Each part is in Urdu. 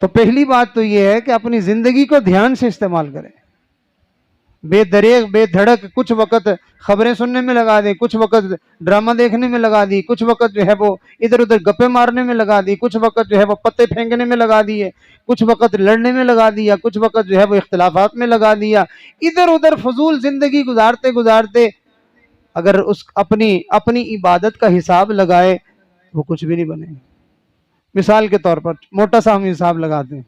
تو پہلی بات تو یہ ہے کہ اپنی زندگی کو دھیان سے استعمال کریں، بے دریغ بے دھڑک کچھ وقت خبریں سننے میں لگا دیں، کچھ وقت ڈرامہ دیکھنے میں لگا دی، کچھ وقت جو ہے وہ ادھر ادھر گپے مارنے میں لگا دی، کچھ وقت جو ہے وہ پتے پھینکنے میں لگا دیے، کچھ وقت لڑنے میں لگا دیا، کچھ وقت جو ہے وہ اختلافات میں لگا دیا، ادھر ادھر فضول زندگی گزارتے گزارتے اگر اس اپنی عبادت کا حساب لگائے وہ کچھ بھی نہیں بنے گا۔ مثال کے طور پر موٹا سا ہم حساب لگاتے ہیں،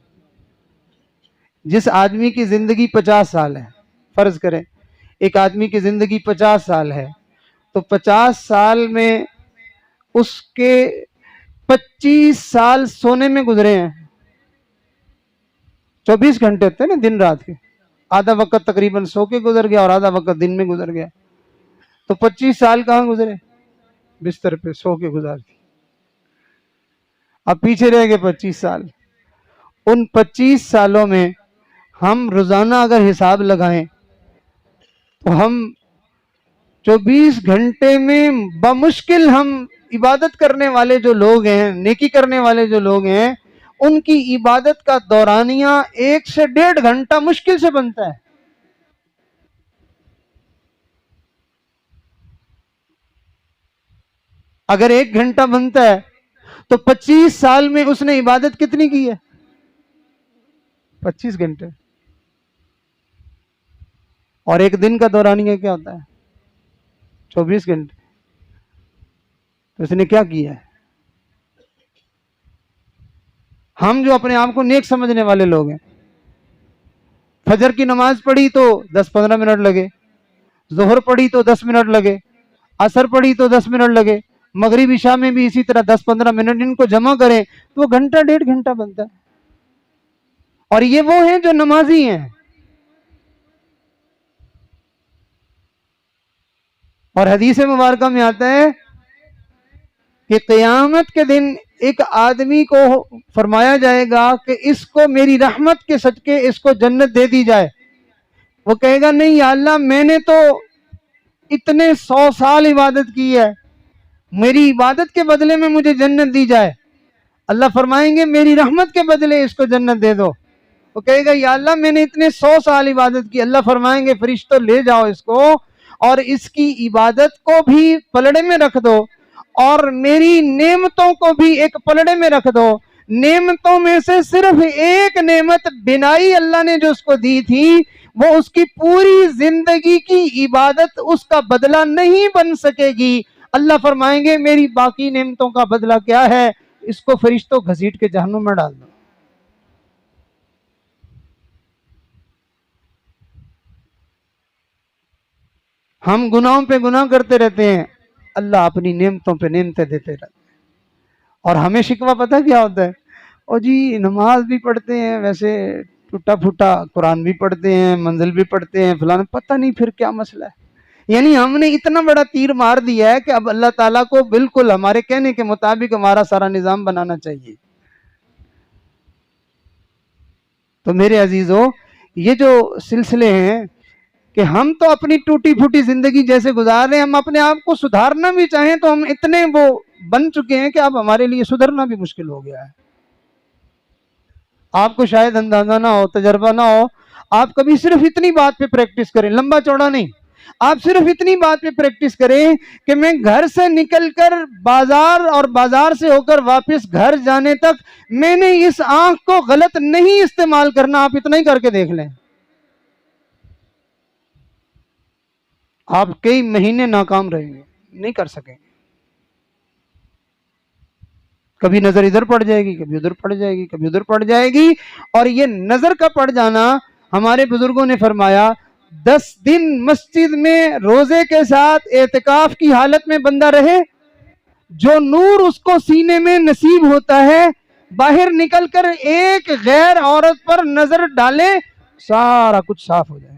جس آدمی کی زندگی 50 سال ہے، فرض کریں ایک آدمی کی زندگی 50 سال ہے، تو 50 سال میں اس کے 25 سال سونے میں گزرے ہیں، 24 گھنٹے ہوتے ہیں نا دن رات کے، آدھا وقت تقریباً سو کے گزر گیا اور آدھا وقت دن میں گزر گیا، تو 25 سال کہاں گزرے؟ بستر پہ سو کے گزار دی۔ اب پیچھے رہ گئے 25 سال، ان 25 سالوں میں ہم روزانہ اگر حساب لگائیں تو ہم 24 گھنٹے میں بمشکل ہم عبادت کرنے والے جو لوگ ہیں، نیکی کرنے والے جو لوگ ہیں، ان کی عبادت کا دورانیہ 1 سے 1.5 گھنٹہ مشکل سے بنتا ہے۔ اگر 1 گھنٹہ بنتا ہے تو 25 سال میں اس نے عبادت کتنی کی ہے؟ 25 گھنٹے۔ اور ایک دن کا دورانیہ کیا ہوتا ہے؟ 24 گھنٹے۔ تو اس نے کیا کیا ہے؟ ہم جو اپنے آپ کو نیک سمجھنے والے لوگ ہیں، فجر کی نماز پڑھی تو 10-15 منٹ لگے، ظہر پڑھی تو 10 منٹ لگے، عصر پڑھی تو 10 منٹ لگے، مغرب عشاء میں بھی اسی طرح 10-15 منٹ، ان کو جمع کریں تو وہ گھنٹہ 1.5 گھنٹہ بنتا ہے۔ اور یہ وہ ہیں جو نمازی ہیں۔ اور حدیث مبارکہ میں آتا ہے کہ قیامت کے دن ایک آدمی کو فرمایا جائے گا کہ اس کو میری رحمت کے صدقے اس کو جنت دے دی جائے۔ وہ کہے گا نہیں یا اللہ، میں نے تو اتنے 100 سال عبادت کی ہے، میری عبادت کے بدلے میں مجھے جنت دی جائے۔ اللہ فرمائیں گے میری رحمت کے بدلے اس کو جنت دے دو۔ وہ کہے گا یا اللہ، میں نے اتنے 100 سال عبادت کی۔ اللہ فرمائیں گے فرشتوں لے جاؤ اس کو اور اس کی عبادت کو بھی پلڑے میں رکھ دو اور میری نعمتوں کو بھی ایک پلڑے میں رکھ دو۔ نعمتوں میں سے صرف ایک نعمت بینائی اللہ نے جو اس کو دی تھی، وہ اس کی پوری زندگی کی عبادت اس کا بدلہ نہیں بن سکے گی۔ اللہ فرمائیں گے میری باقی نعمتوں کا بدلہ کیا ہے؟ اس کو فرشتوں گھسیٹ کے جہنم میں ڈال دو۔ ہم گناہوں پہ گناہ کرتے رہتے ہیں، اللہ اپنی نعمتوں پہ نعمتیں دیتے رہتے ہیں، اور ہمیں شکوہ پتہ کیا ہوتا ہے؟ اور جی نماز بھی پڑھتے ہیں، ویسے ٹوٹا پھوٹا قرآن بھی پڑھتے ہیں، منزل بھی پڑھتے ہیں، فلانا، پتہ نہیں پھر کیا مسئلہ ہے۔ یعنی ہم نے اتنا بڑا تیر مار دیا ہے کہ اب اللہ تعالیٰ کو بالکل ہمارے کہنے کے مطابق ہمارا سارا نظام بنانا چاہیے۔ تو میرے عزیزو، یہ جو سلسلے ہیں کہ ہم تو اپنی ٹوٹی پھوٹی زندگی جیسے گزار رہے ہیں، ہم اپنے آپ کو سدھارنا بھی چاہیں تو ہم اتنے وہ بن چکے ہیں کہ اب ہمارے لیے سدھرنا بھی مشکل ہو گیا ہے۔ آپ کو شاید اندازہ نہ ہو، تجربہ نہ ہو، آپ کبھی صرف اتنی بات پہ پریکٹس کریں، لمبا چوڑا نہیں، آپ صرف اتنی بات پہ پریکٹس کریں کہ میں گھر سے نکل کر بازار اور بازار سے ہو کر واپس گھر جانے تک میں نے اس آنکھ کو غلط نہیں استعمال کرنا۔ آپ اتنا ہی کر کے دیکھ لیں، آپ کئی مہینے ناکام رہیں گے، نہیں کر سکیں گے۔ کبھی نظر ادھر پڑ جائے گی، کبھی ادھر پڑ جائے گی، کبھی ادھر پڑ جائے گی، اور یہ نظر کا پڑ جانا ہمارے بزرگوں نے فرمایا 10 دن مسجد میں روزے کے ساتھ اعتکاف کی حالت میں بندہ رہے، جو نور اس کو سینے میں نصیب ہوتا ہے، باہر نکل کر ایک غیر عورت پر نظر ڈالے، سارا کچھ صاف ہو جائے۔